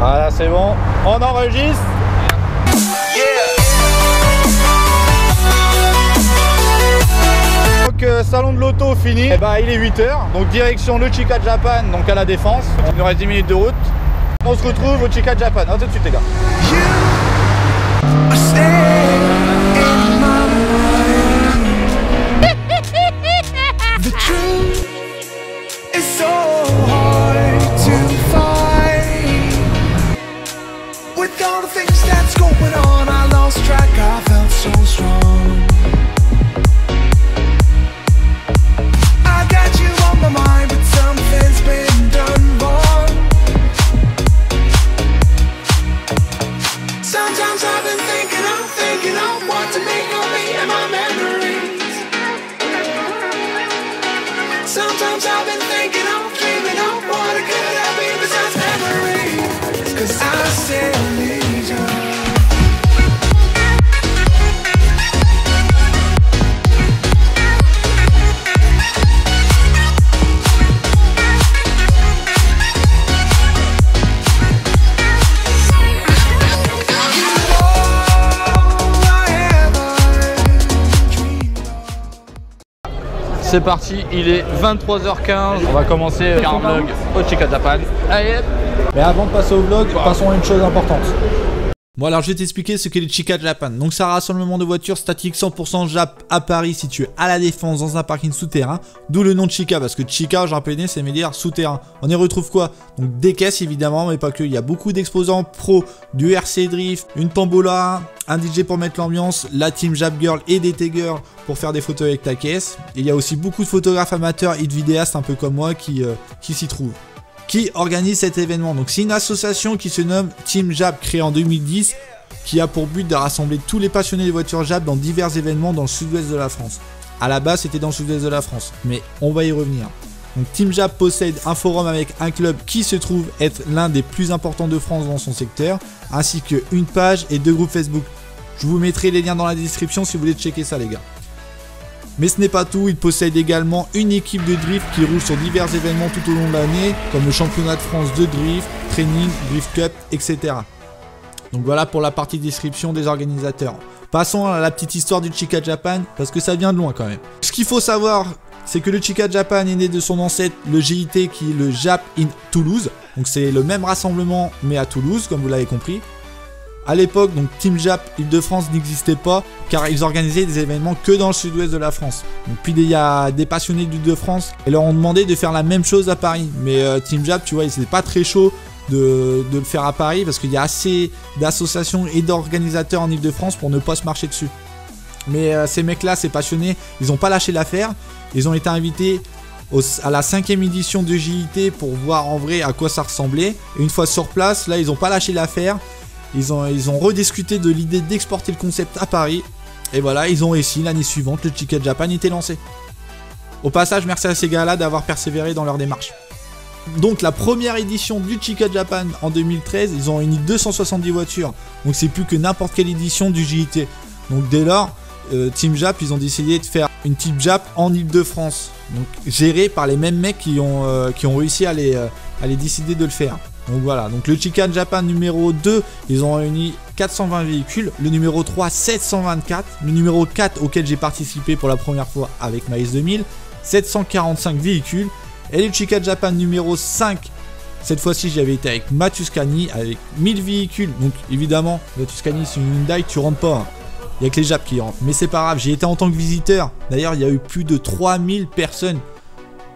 Voilà, c'est bon. On enregistre. Donc salon de l'auto fini. Et bah il est 8h. Donc direction le Chica Japan, donc à la Défense. Il nous reste 10 minutes de route. On se retrouve au Chica Japan. A tout de suite les gars. Sometimes I've been thinking of dreaming of what it could have been besides memories. 'Cause I still need you. C'est parti, il est 23h15. On va commencer un vlog au Chica Japan. Allez. Mais avant de passer au vlog, passons à une chose importante. Bon alors je vais t'expliquer ce qu'est le Chica Japan. Donc c'est un rassemblement de voitures statiques 100% Jap à Paris, situé à la Défense dans un parking souterrain. D'où le nom de Chica, parce que Chica, j'en rappelle, c'est dire souterrain. On y retrouve quoi? Donc des caisses évidemment, mais pas que. Il y a beaucoup d'exposants pro, du RC Drift, une tombola, un DJ pour mettre l'ambiance, la team Jap Girl et des T-Girls pour faire des photos avec ta caisse. Et il y a aussi beaucoup de photographes amateurs et de vidéastes un peu comme moi qui s'y trouvent. Qui organise cet événement. Donc c'est une association qui se nomme Team Jap, créée en 2010, qui a pour but de rassembler tous les passionnés de voitures Jap dans divers événements dans le sud-ouest de la France. À la base c'était dans le sud-ouest de la France, mais on va y revenir. Donc Team Jap possède un forum avec un club qui se trouve être l'un des plus importants de France dans son secteur, ainsi qu'une page et 2 groupes Facebook. Je vous mettrai les liens dans la description si vous voulez checker ça les gars. Mais ce n'est pas tout, il possède également une équipe de drift qui roule sur divers événements tout au long de l'année, comme le championnat de France de drift, training, drift cup, etc. Donc voilà pour la partie description des organisateurs. Passons à la petite histoire du Chica Japan, parce que ça vient de loin quand même. Ce qu'il faut savoir, c'est que le Chica Japan est né de son ancêtre, le GIT, qui est le Jap in Toulouse. Donc c'est le même rassemblement, mais à Toulouse, comme vous l'avez compris. A l'époque, donc Team Jap Île-de-France n'existait pas car ils organisaient des événements que dans le sud-ouest de la France. Donc, puis il y a des passionnés d'Île-de-France et leur ont demandé de faire la même chose à Paris. Mais Team Jap, tu vois, c'était pas très chaud de le faire à Paris parce qu'il y a assez d'associations et d'organisateurs en Île-de-France pour ne pas se marcher dessus. Mais ces mecs-là, ces passionnés, ils n'ont pas lâché l'affaire. Ils ont été invités à la 5e édition de JIT pour voir en vrai à quoi ça ressemblait. Et une fois sur place, là, ils n'ont pas lâché l'affaire. Ils ont rediscuté de l'idée d'exporter le concept à Paris. Et voilà, ils ont réussi. L'année suivante, le Chica Japan était lancé. Au passage, merci à ces gars-là d'avoir persévéré dans leur démarche. Donc la première édition du Chica Japan en 2013, ils ont réuni 270 voitures. Donc c'est plus que n'importe quelle édition du JIT. Donc dès lors, Team Jap, ils ont décidé de faire une Team Jap en Île-de-France. Donc gérée par les mêmes mecs qui ont réussi à les décider de le faire. Donc voilà, donc le Chica Japan numéro 2, ils ont réuni 420 véhicules, le numéro 3 724, le numéro 4 auquel j'ai participé pour la première fois avec Maïs 2000, 745 véhicules, et le Chica Japan numéro 5, cette fois-ci j'avais été avec ma Tuscany avec 1000 véhicules, donc évidemment la Tuscany c'est une Hyundai, tu rentres pas, il n'y a que les Jap qui rentrent, mais c'est pas grave, j'ai été en tant que visiteur, d'ailleurs il y a eu plus de 3000 personnes,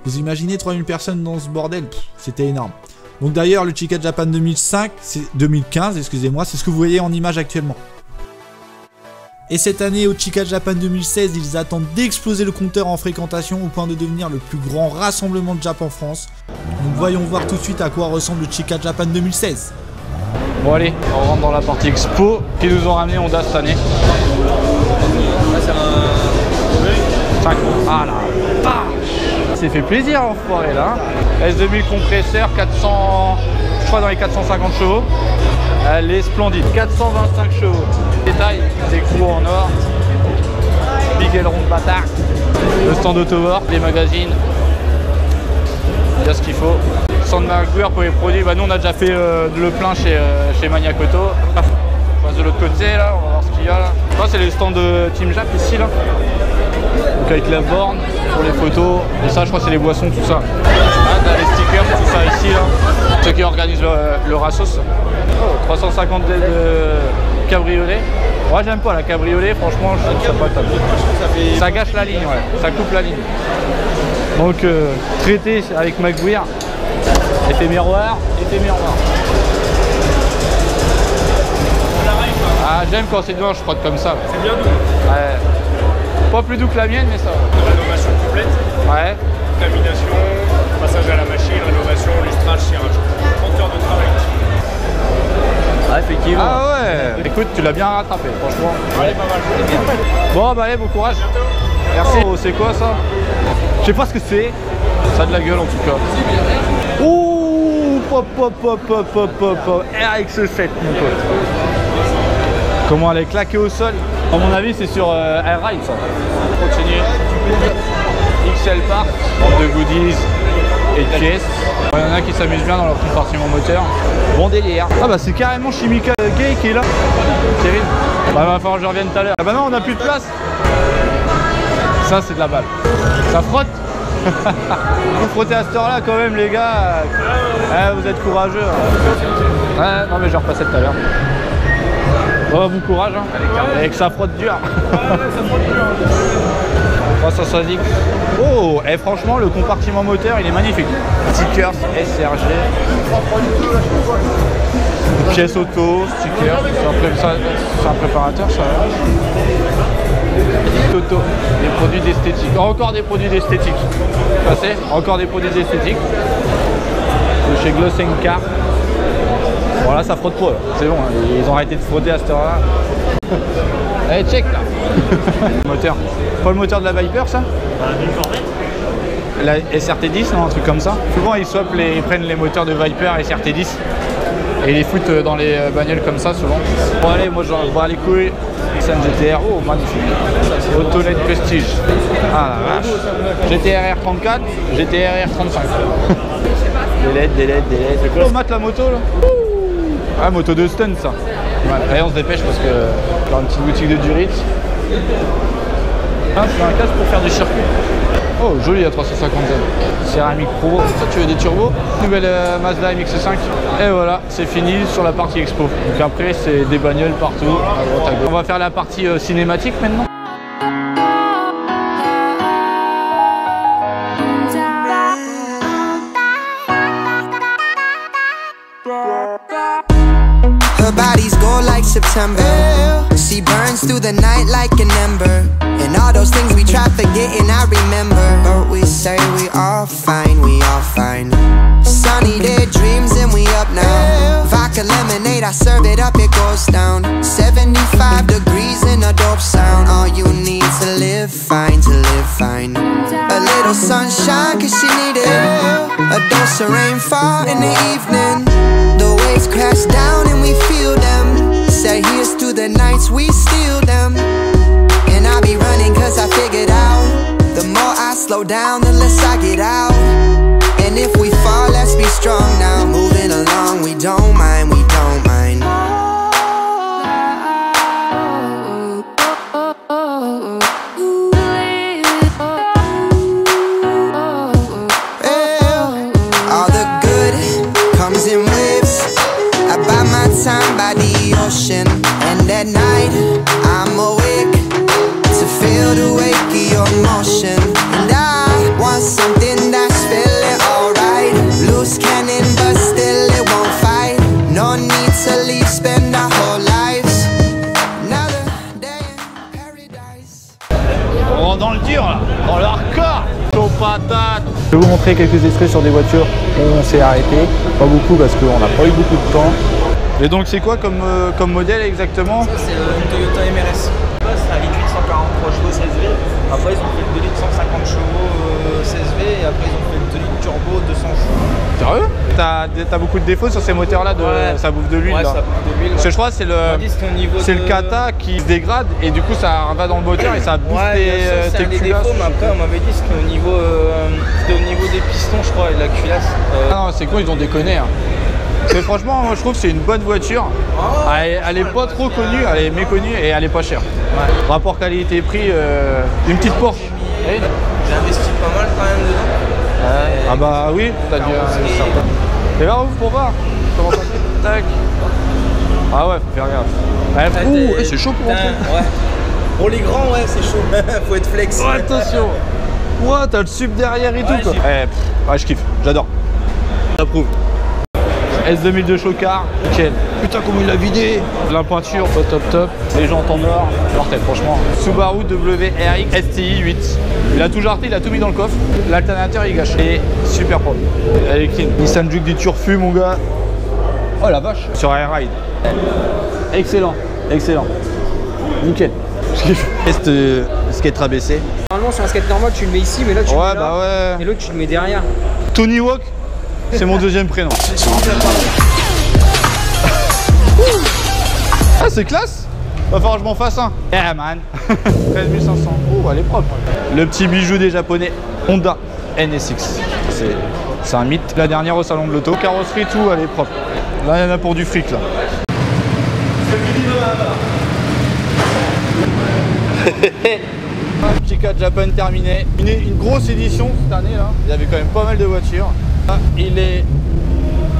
vous imaginez 3000 personnes dans ce bordel, c'était énorme. Donc d'ailleurs le Chica Japan 2015, excusez-moi, c'est ce que vous voyez en image actuellement. Et cette année au Chica Japan 2016, ils attendent d'exploser le compteur en fréquentation au point de devenir le plus grand rassemblement de Jap en France. Donc voyons voir tout de suite à quoi ressemble le Chica Japan 2016. Bon allez, on rentre dans la partie expo qui nous ont ramené Honda cette année. Là c'est un... 5. Ah là, c'est fait plaisir l'enfoiré là. S2000 compresseur, 400, je crois dans les 450 chevaux. Elle est splendide, 425 chevaux. Détail, des écrous en or. Big aileron de bâtard. Le stand Autowork, les magazines. Il y a ce qu'il faut. Centre Maguire pour les produits. Bah, nous on a déjà fait le plein chez Maniacoto. On passe de l'autre côté là, on va voir ce qu'il y a là. Ça c'est les stands de Team Jap ici là. Donc avec la borne pour les photos. Et ça je crois c'est les boissons, tout ça. Ah, t'as les stickers, tout ça ici là. Ceux qui organisent le Rassos. Oh, 350 de cabriolet. Ouais, j'aime pas la cabriolet, franchement je trouve ça pas top. Ça gâche la ligne, ouais, ça coupe la ligne. Donc traité avec Maguire. Effet miroir, effet miroir. Ah, j'aime quand c'est noir, je frotte comme ça. C'est bien doux. Ouais. Pas plus doux que la mienne, mais ça va. Rénovation complète. Ouais. Contamination, passage à la machine, rénovation, lustrage, cirage. 30 heures de travail. Ah, effectivement. Ah ouais. Écoute, tu l'as bien rattrapé, franchement. Allez, pas mal. Bon, bah allez, bon courage. Merci. Oh, c'est quoi ça? Je sais pas ce que c'est. Ça a de la gueule en tout cas. Ouh, pop, RX7, mon pote. Comment elle est claquée au sol? À mon avis, c'est sur Air Ride ça. On continue. XL Park, de goodies et de pièces. Il y en a qui s'amusent bien dans leur compartiment moteur. Bon délire. Ah bah c'est carrément Chimica Gay qui est là. Terrible. Bah va falloir que je revienne tout à l'heure. Ah bah non, on n'a plus de place. Ça c'est de la balle. Ça frotte. Vous frottez à cette heure là quand même les gars. Vous êtes courageux. Ouais, non mais je vais repasser tout à l'heure. Bon courage hein. Et que ça frotte dur. 370. Oh, et franchement le compartiment moteur il est magnifique. Stickers, SRG. Pièces auto, stickers. C'est un préparateur ça. Toto, des produits d'esthétique. Encore des produits d'esthétique. Passez, encore des produits d'esthétique. De chez Gloss & Car. Bon là ça frotte pas, c'est bon, hein. Ils ont arrêté de frotter à cette heure là. Allez check là. Moteur. Pas le moteur de la Viper ça? Une Corvette. La SRT10 non, un truc comme ça. Souvent ils prennent les moteurs de Viper SRT10 et ils les foutent dans les bagnoles comme ça souvent. Bon allez, moi je vais voir les couilles. Nissan GTR, oh magnifique. Autolette Prestige. Ah la vache. GTR R34, GTR R35. Des LED. Oh mate la moto là. Ah moto de stun ça. Ouais, allez on se dépêche parce que dans une petite boutique de Duritz. Ah, c'est un casque pour faire du circuit. Oh joli la 350Z. Céramique Pro. Ça tu veux des turbos? Nouvelle Mazda MX-5. Et voilà, c'est fini sur la partie expo. Donc après c'est des bagnoles partout, à droite à gauche. On va faire la partie cinématique maintenant. Her body's gold like September. She burns through the night like an ember. And all those things we try forgetting, I remember. But we say we all fine, we all fine. Sunny day dreams and we up now. Vodka lemonade, I serve it up, it goes down. 75 degrees in a dope sound. All you need to live fine, to live fine. A little sunshine cause she need it. A dose of rainfall in the evening. The waves crash down and we feel them. Say here's to the nights we steal them. And I'll be running cause I figured out the more I slow down, the less I get out. And if we fall, let's be strong now. Moving along, we don't mind, we don't mind. All the good comes in waves. I buy my time by the ocean. And at night, I'm awake to feel the wake of your motion. And I want something that's feeling alright. Loose cannon, but still it won't fight. No need to leave, spend our whole lives. Another day in paradise. On rentre dans le dur là, dans le hardcore. Aux patates. Je vais vous montrer quelques extraits sur des voitures où on s'est arrêté. Pas beaucoup parce qu'on n'a pas eu beaucoup de temps. Et donc c'est quoi comme modèle exactement? Ça c'est une Toyota MRS. C'est un V8 143 chevaux 16V. Après ils ont fait le 2 litres 150 chevaux 16V et après ils ont fait le autodite turbo 200 chevaux. Sérieux? T'as beaucoup de défauts sur ces moteurs-là, ça bouffe de l'huile. Ouais, là. ça bouffe de l'huile. Parce que je crois que c'est le de... kata qui se dégrade et du coup ça va dans le moteur et ça bouffe tes culasses. défauts, mais après on m'avait dit que c'était au niveau des pistons, je crois, et de la culasse. Ah non, c'est con, ils ont déconné. Hein. Mais franchement, moi je trouve que c'est une bonne voiture. Elle est pas trop connue, elle est méconnue et elle est pas chère. Ouais. Rapport qualité-prix, une petite Porsche. J'ai investi pas mal quand même dedans. Ah bah oui, t'as dû. Et là, ouvre pour voir comment ça fait. Tac. Ah ouais, faut faire gaffe. Ouais, c'est chaud pour rentrer. Ouais. Pour les grands, ouais, c'est chaud. Faut être flex. Oh, attention. Ouais, t'as le sub derrière et tout quoi. Ouais, je kiffe, j'adore. J'approuve. S2002 Chocard, nickel. Putain, comment il l'a vidé. La peinture, top. Les jantes en or, mortel, franchement. Subaru WRX STI 8. Il a tout jarté, il a tout mis dans le coffre. L'alternateur, il gâche. Et super propre. Elle est clean. Nissan Juke du Turfu, mon gars. Oh la vache. Sur Air Ride. Excellent. Nickel. Test skate rabaissé. Normalement sur un skate normal tu le mets ici mais là tu le mets là bah ouais. et l'autre tu le mets derrière. Tony Walk, c'est mon deuxième prénom. Ah c'est classe. Va falloir que je m'en fasse un. Yeah man. 13 500. Oh elle est propre. Le petit bijou des japonais Honda NSX. C'est un mythe. La dernière au salon de l'auto. Carrosserie tout, elle est propre. Là il y en a pour du fric là. Chica Japan terminé. Une grosse édition cette année là. Il y avait quand même pas mal de voitures. Là, il est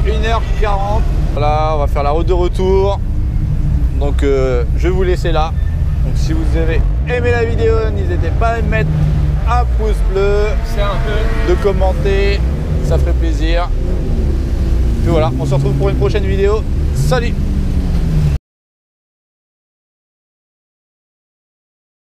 1h40. Voilà, on va faire la route de retour. Donc je vais vous laisser là. Donc si vous avez aimé la vidéo, n'hésitez pas à mettre un pouce bleu, de commenter, ça ferait plaisir. Puis voilà, on se retrouve pour une prochaine vidéo. Salut!